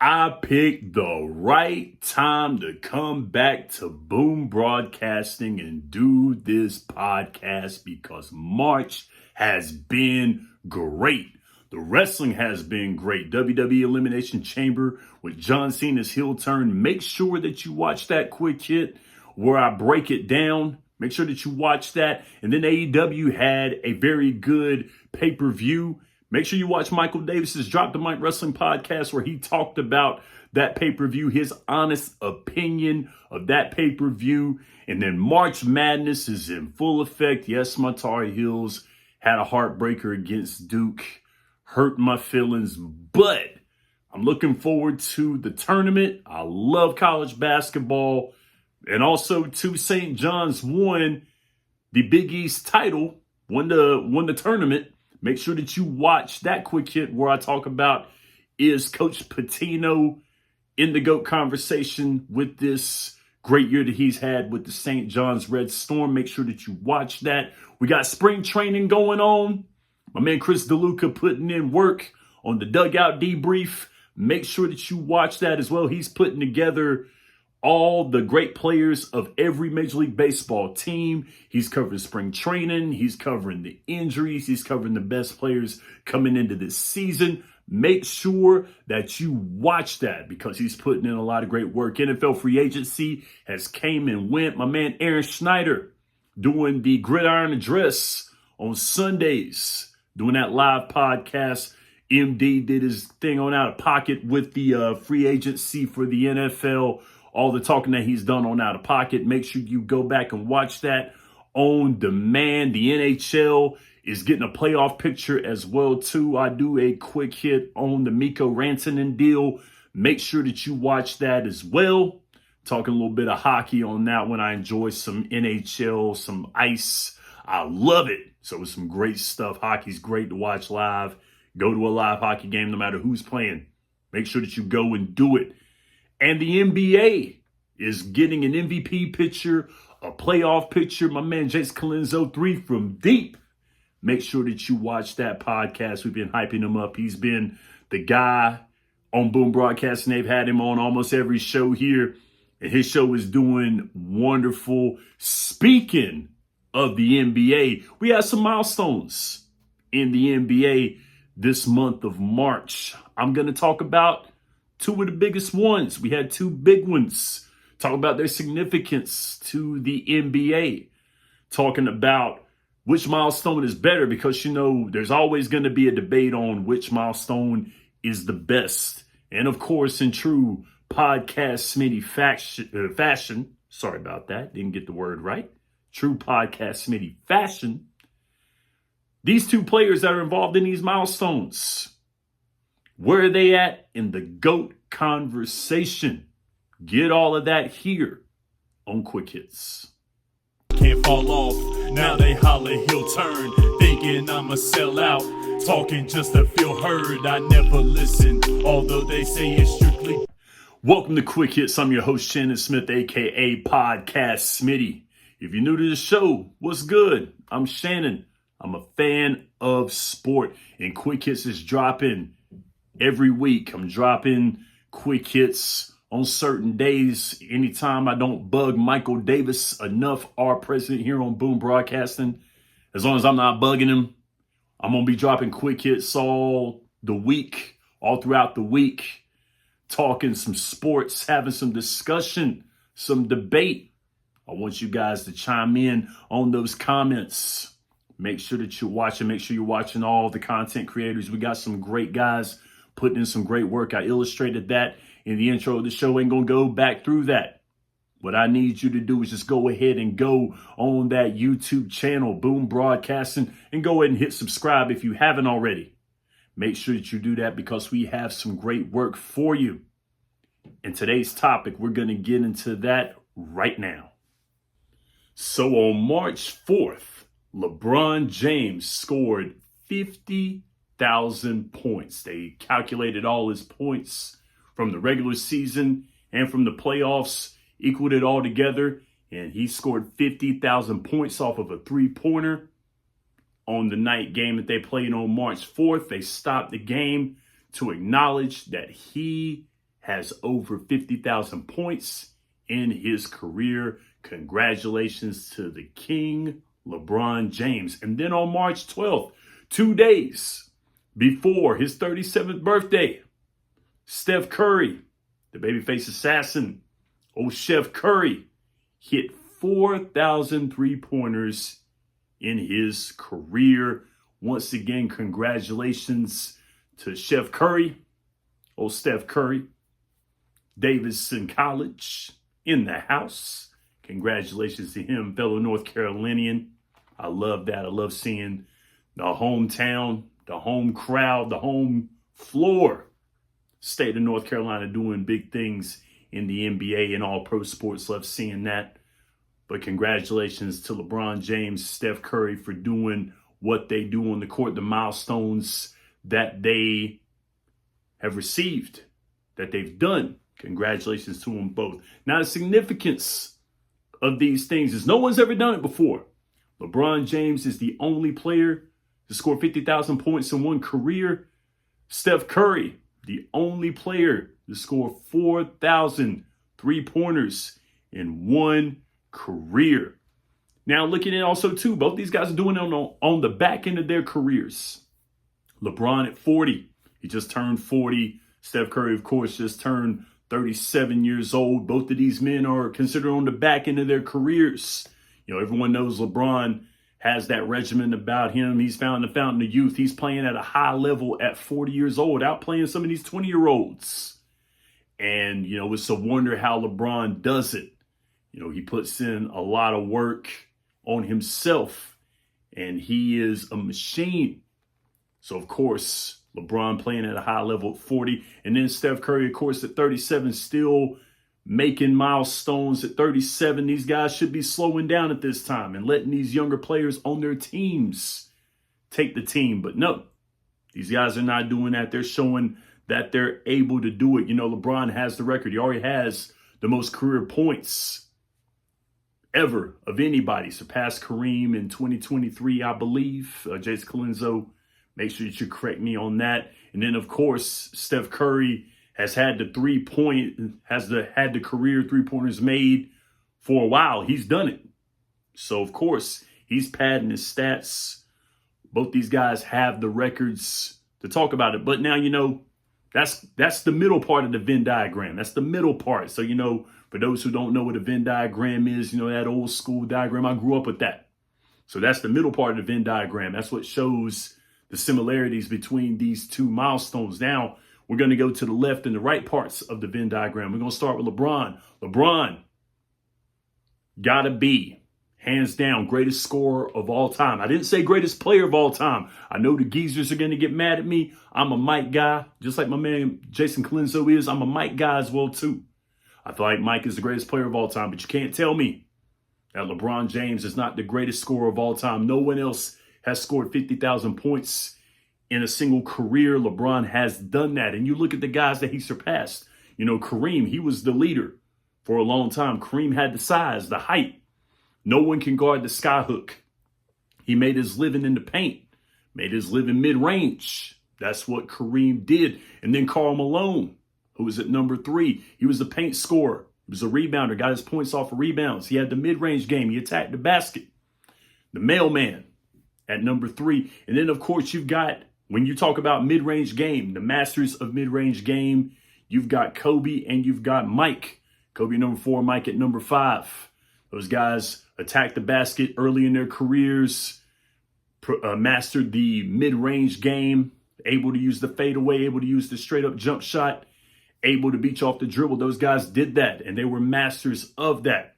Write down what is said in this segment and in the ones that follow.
I picked the right time to come back to Boom Broadcasting and do this podcast because March has been great. The wrestling has been great. WWE Elimination Chamber with John Cena's heel turn. Make sure that you watch that quick hit where I break it down. Make sure that you watch that. And then AEW had a very good pay-per-view. Make sure you watch Michael Davis's Drop the Mic Wrestling podcast where he talked about that pay-per-view, his honest opinion of that pay-per-view. And then March Madness is in full effect. Yes, my Tar Heels had a heartbreaker against Duke. Hurt my feelings, but I'm looking forward to the tournament. I love college basketball. And also, too, St. John's won the Big East title, won the tournament. Make sure that you watch that quick hit where I talk about is Coach Pitino in the GOAT conversation with this great year that he's had with the St. John's Red Storm. Make sure that you watch that. We got spring training going on. My man Chris DeLuca putting in work on the dugout debrief. Make sure that you watch that as well. He's putting together all the great players of every Major League Baseball team. He's covering spring training. He's covering the injuries. He's covering the best players coming into this season. Make sure that you watch that because he's putting in a lot of great work. NFL free agency has came and went. My man Aaron Schneider doing the Gridiron Address on Sundays, doing that live podcast. MD did his thing on Out of Pocket with the free agency for the NFL. All the talking that he's done on Out of Pocket. Make sure you go back and watch that on demand. The NHL is getting a playoff picture as well, too. I do a quick hit on the Mikko Rantanen deal. Make sure that you watch that as well. Talking a little bit of hockey on that one. I enjoy some NHL, some ice. I love it. So it's some great stuff. Hockey's great to watch live. Go to a live hockey game no matter who's playing. Make sure that you go and do it. And the NBA is getting an MVP picture, a playoff picture. My man Jace Colenso 3 from Deep. Make sure that you watch that podcast. We've been hyping him up. He's been the guy on Boom Broadcasting. They've had him on almost every show here. And his show is doing wonderful. Speaking of the NBA, we have some milestones in the NBA this month of March. I'm going to talk about two of the biggest ones. We had two big ones. Talk about their significance to the NBA. Talking about which milestone is better because, you know, there's always going to be a debate on which milestone is the best. And, of course, in true podcast Smitty fashion, sorry about that, didn't get the word right. True podcast Smitty fashion. These two players that are involved in these milestones, where are they at in the GOAT conversation? Get all of that here on Quick Hits. Can't fall off, now they holler he'll turn, thinking I'ma sell out, talking just to feel heard. I never listen, although they say it's strictly. Welcome to Quick Hits. I'm your host, Shannon Smith, aka Podcast Smitty. If you're new to the show, what's good? I'm Shannon. I'm a fan of sport, and Quick Hits is dropping every week. I'm dropping quick hits on certain days. Anytime I don't bug Michael Davis enough, our president here on Boom Broadcasting, as long as I'm not bugging him, I'm going to be dropping quick hits all throughout the week, talking some sports, having some discussion, some debate. I want you guys to chime in on those comments. Make sure that you're watching. Make sure you're watching all the content creators. We got some great guys putting in some great work. I illustrated that in the intro of the show. Ain't going to go back through that. What I need you to do is just go ahead and go on that YouTube channel, Boom Broadcasting, and go ahead and hit subscribe if you haven't already. Make sure that you do that because we have some great work for you. In today's topic, we're going to get into that right now. So on March 4th, LeBron James scored 50,000 points. They calculated all his points from the regular season and from the playoffs, equaled it all together, and he scored 50,000 points off of a three-pointer on the night game that they played on March 4th. They stopped the game to acknowledge that he has over 50,000 points in his career. Congratulations to the King, LeBron James. And then on March 12th, 2 days before his 37th birthday, Steph Curry, the babyface assassin, old Chef Curry, hit 4,000 three-pointers in his career. Once again, congratulations to Chef Curry, old Steph Curry. Davidson College in the house. Congratulations to him, fellow North Carolinian. I love that. I love seeing the hometown, the home crowd, the home floor, state of North Carolina doing big things in the NBA and all pro sports. Love seeing that. But congratulations to LeBron James, Steph Curry for doing what they do on the court, the milestones that they have received, that they've done. Congratulations to them both. Now, the significance of these things is no one's ever done it before. LeBron James is the only player to score 50,000 points in one career. Steph Curry, the only player to score 4,000 three-pointers in one career. Now, looking at also, too, both these guys are doing it on the back end of their careers. LeBron at 40. He just turned 40. Steph Curry, of course, just turned 37 years old. Both of these men are considered on the back end of their careers. You know, everyone knows LeBron has that regimen about him. He's found the fountain of youth. He's playing at a high level at 40 years old, outplaying some of these 20-year-olds. And, you know, it's a wonder how LeBron does it. You know, he puts in a lot of work on himself, and he is a machine. So, of course, LeBron playing at a high level at 40. And then Steph Curry, of course, at 37, still making milestones at 37. These guys should be slowing down at this time and letting these younger players on their teams take the team. But no, these guys are not doing that. They're showing that they're able to do it. You know, LeBron has the record. He already has the most career points ever of anybody. Surpassed Kareem in 2023, I believe. Jason Colenso, make sure that you correct me on that. And then, of course, Steph Curry has had the career three-pointers made for a while. He's done it. So, of course, he's padding his stats. Both these guys have the records to talk about it. But now, you know, that's the middle part of the Venn diagram. That's the middle part. So, you know, for those who don't know what a Venn diagram is, you know, that old school diagram, I grew up with that. So that's the middle part of the Venn diagram. That's what shows the similarities between these two milestones. Now, we're going to go to the left and the right parts of the Venn diagram. We're going to start with LeBron. LeBron, gotta be, hands down, greatest scorer of all time. I didn't say greatest player of all time. I know the geezers are going to get mad at me. I'm a Mike guy, just like my man Jason Colenso is. I'm a Mike guy as well, too. I feel like Mike is the greatest player of all time, but you can't tell me that LeBron James is not the greatest scorer of all time. No one else has scored 50,000 points in a single career. LeBron has done that. And you look at the guys that he surpassed. You know, Kareem, he was the leader for a long time. Kareem had the size, the height. No one can guard the skyhook. He made his living in the paint, made his living mid-range. That's what Kareem did. And then Karl Malone, who was at number 3. He was a paint scorer. He was a rebounder, got his points off of rebounds. He had the mid-range game. He attacked the basket. The mailman at number 3. And then, of course, you've got, when you talk about mid-range game, the masters of mid-range game, you've got Kobe and you've got Mike. Kobe number 4, Mike at number 5. Those guys attacked the basket early in their careers, mastered the mid-range game, able to use the fadeaway, able to use the straight-up jump shot, able to beat you off the dribble. Those guys did that, and they were masters of that.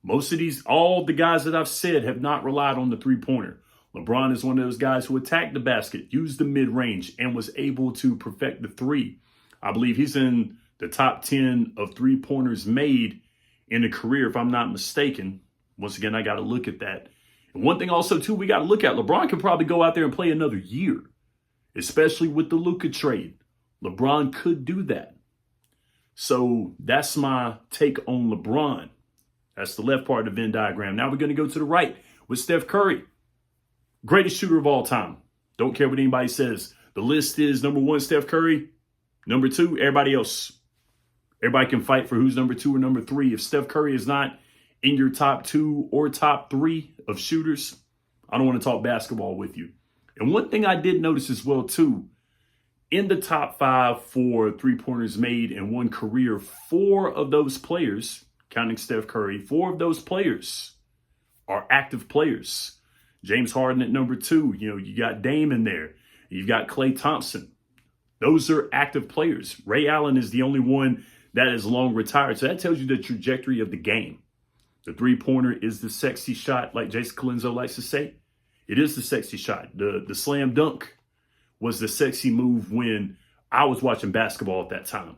Most of these, all the guys that I've said have not relied on the three-pointer. LeBron is one of those guys who attacked the basket, used the mid-range, and was able to perfect the three. I believe he's in the top 10 of three-pointers made in a career, if I'm not mistaken. Once again, I got to look at that. And one thing also, too, we got to look at, LeBron could probably go out there and play another year, especially with the Luka trade. LeBron could do that. So that's my take on LeBron. That's the left part of the Venn diagram. Now we're going to go to the right with Steph Curry. Greatest shooter of all time. Don't care what anybody says. The list is number 1, Steph Curry. Number 2, everybody else. Everybody can fight for who's number 2 or number 3. If Steph Curry is not in your top 2 or top 3 of shooters, I don't want to talk basketball with you. And one thing I did notice as well, too, in the top 5 for three-pointers made in one career, 4 of those players, counting Steph Curry, 4 of those players are active players. James Harden at number 2. You got Dame in there. You've got Klay Thompson. Those are active players. Ray Allen is the only one that is long retired. So that tells you the trajectory of the game. The three-pointer is the sexy shot, like Jason Colenso likes to say. It is the sexy shot. The slam dunk was the sexy move when I was watching basketball at that time.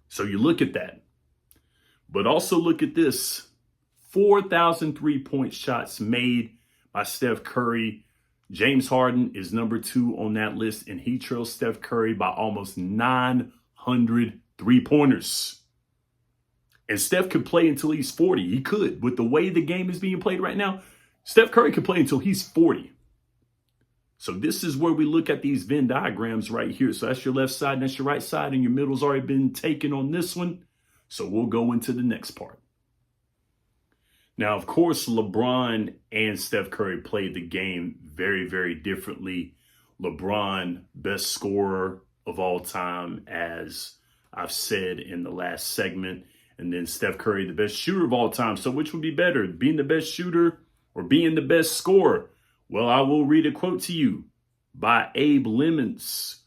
So you look at that. But also look at this. 4,000 three-point shots made by Steph Curry. James Harden is number 2 on that list, and he trails Steph Curry by almost 900 three-pointers. And Steph could play until he's 40. He could. With the way the game is being played right now, Steph Curry could play until he's 40. So this is where we look at these Venn diagrams right here. So that's your left side and that's your right side, and your middle's already been taken on this one. So we'll go into the next part. Now, of course, LeBron and Steph Curry played the game very, very differently. LeBron, best scorer of all time, as I've said in the last segment. And then Steph Curry, the best shooter of all time. So which would be better, being the best shooter or being the best scorer? Well, I will read a quote to you by Abe Lemons,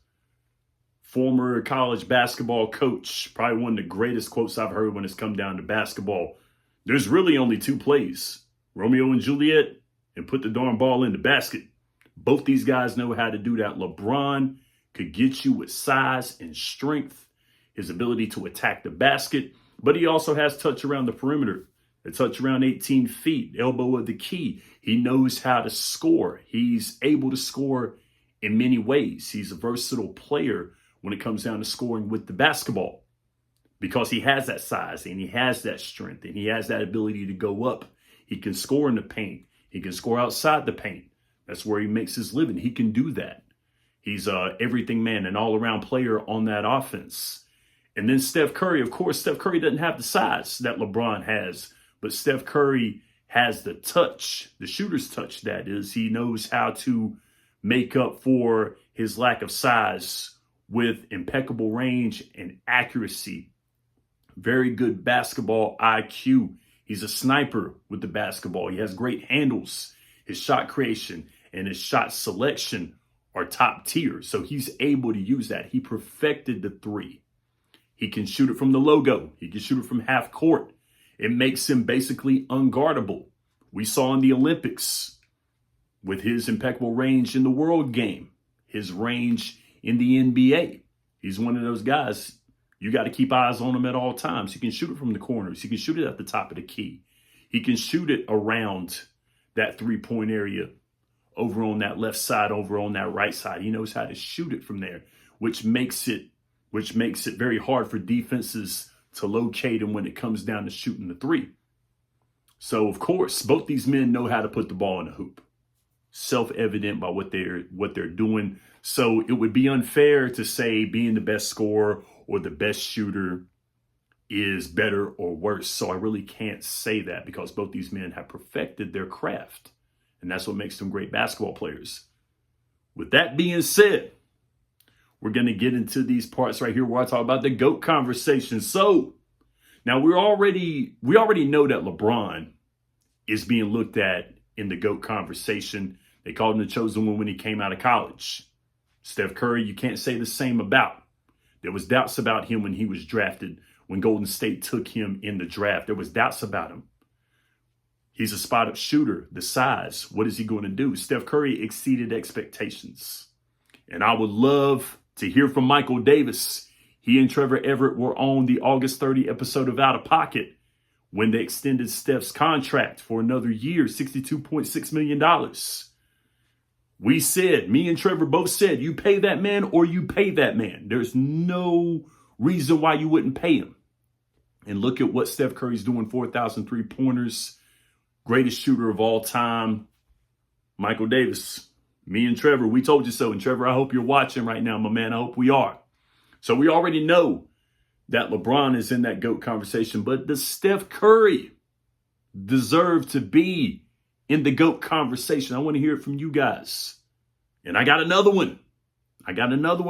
former college basketball coach. Probably one of the greatest quotes I've heard when it's come down to basketball. There's really only 2 plays, Romeo and Juliet, and put the darn ball in the basket. Both these guys know how to do that. LeBron could get you with size and strength, his ability to attack the basket, but he also has touch around the perimeter, a touch around 18 feet, elbow of the key. He knows how to score. He's able to score in many ways. He's a versatile player when it comes down to scoring with the basketball, because he has that size and he has that strength and he has that ability to go up. He can score in the paint. He can score outside the paint. That's where he makes his living. He can do that. He's everything man, an all-around player on that offense. And then Steph Curry, of course, Steph Curry doesn't have the size that LeBron has, but Steph Curry has the touch, the shooter's touch, that is. He knows how to make up for his lack of size with impeccable range and accuracy. Very good basketball IQ. He's a sniper with the basketball. He has great handles. His shot creation and his shot selection are top tier. So he's able to use that. He perfected the 3. He can shoot it from the logo. He can shoot it from half court. It makes him basically unguardable. We saw in the Olympics with his impeccable range in the world game, his range in the NBA. He's one of those guys. You got to keep eyes on him at all times. He can shoot it from the corners. He can shoot it at the top of the key. He can shoot it around that three-point area, over on that left side, over on that right side. He knows how to shoot it from there, which makes it very hard for defenses to locate him when it comes down to shooting the 3. So, of course, both these men know how to put the ball in the hoop. Self-evident by what they're doing. So it would be unfair to say being the best scorer or the best shooter is better or worse. So I really can't say that, because both these men have perfected their craft. And that's what makes them great basketball players. With that being said, we're going to get into these parts right here where I talk about the GOAT conversation. So now we already know that LeBron is being looked at in the GOAT conversation. They called him the chosen one when he came out of college. Steph Curry, you can't say the same about. There was doubts about him when he was drafted, when Golden State took him in the draft. There was doubts about him. He's a spot-up shooter, the size. What is he going to do? Steph Curry exceeded expectations. And I would love to hear from Michael Davis. He and Trevor Everett were on the August 30 episode of Out of Pocket when they extended Steph's contract for another year, $62.6 million. We said, me and Trevor both said, you pay that man or you pay that man. There's no reason why you wouldn't pay him. And look at what Steph Curry's doing, 4,000 three-pointers, greatest shooter of all time. Michael Davis, me and Trevor, we told you so. And Trevor, I hope you're watching right now, my man. I hope we are. So we already know that LeBron is in that GOAT conversation, but does Steph Curry deserve to be in the GOAT conversation? I want to hear it from you guys. And I got another one.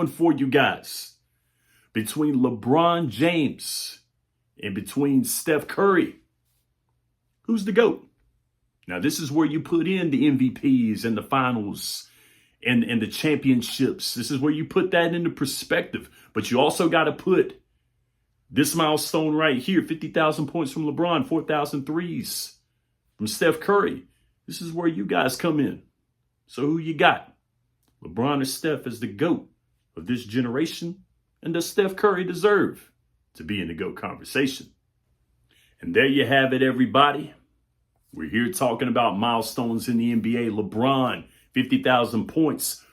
For you guys. Between LeBron James and between Steph Curry, who's the GOAT? Now, this is where you put in the MVPs and the finals and the championships. This is where you put that into perspective. But you also got to put this milestone right here, 50,000 points from LeBron, 4,000 threes from Steph Curry. This is where you guys come in. So who you got? LeBron or Steph as the GOAT of this generation? And does Steph Curry deserve to be in the GOAT conversation? And there you have it, everybody. We're here talking about milestones in the NBA. LeBron, 50,000 points,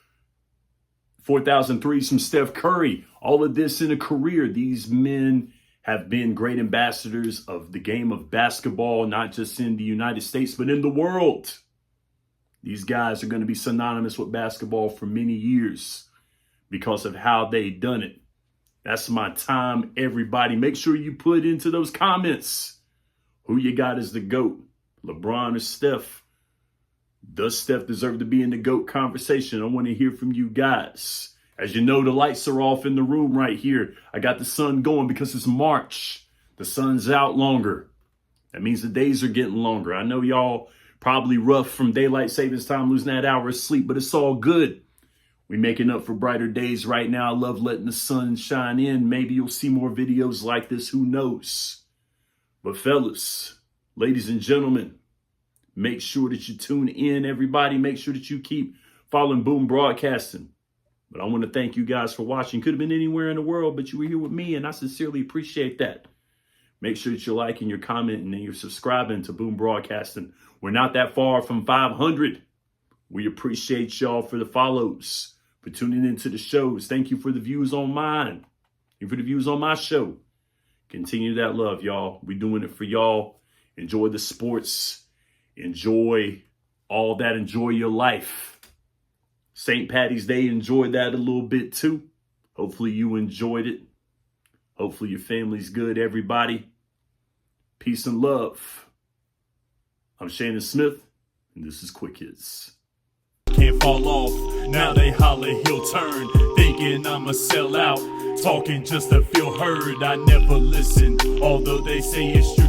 4,000 threes from Steph Curry. All of this in a career. These men have been great ambassadors of the game of basketball, not just in the United States, but in the world. These guys are going to be synonymous with basketball for many years because of how they done it. That's my time, everybody. Make sure you put into those comments who you got as the GOAT, LeBron or Steph. Does Steph deserve to be in the GOAT conversation? I want to hear from you guys. As you know, the lights are off in the room right here. I got the sun going because it's March. The sun's out longer. That means the days are getting longer. I know y'all probably rough from daylight savings time, losing that hour of sleep, but it's all good. We're making up for brighter days right now. I love letting the sun shine in. Maybe you'll see more videos like this. Who knows? But fellas, ladies and gentlemen, make sure that you tune in, everybody. Make sure that you keep following Boom Broadcasting. But I want to thank you guys for watching. Could have been anywhere in the world, but you were here with me, and I sincerely appreciate that. Make sure that you're liking, you're commenting, and you're subscribing to Boom Broadcasting. We're not that far from 500. We appreciate y'all for the follows, for tuning into the shows. Thank you for the views on mine. Thank you for the views on my show. Continue that love, y'all. We're doing it for y'all. Enjoy the sports. Enjoy all that. Enjoy your life. St. Patty's Day, enjoy that a little bit too. Hopefully you enjoyed it. Hopefully your family's good, everybody. Peace and love. I'm Shannon Smith, and this is Quick Hits. Can't fall off, now they holler he'll turn, thinking I'ma sell out, talking just to feel heard. I never listen, although they say it's true.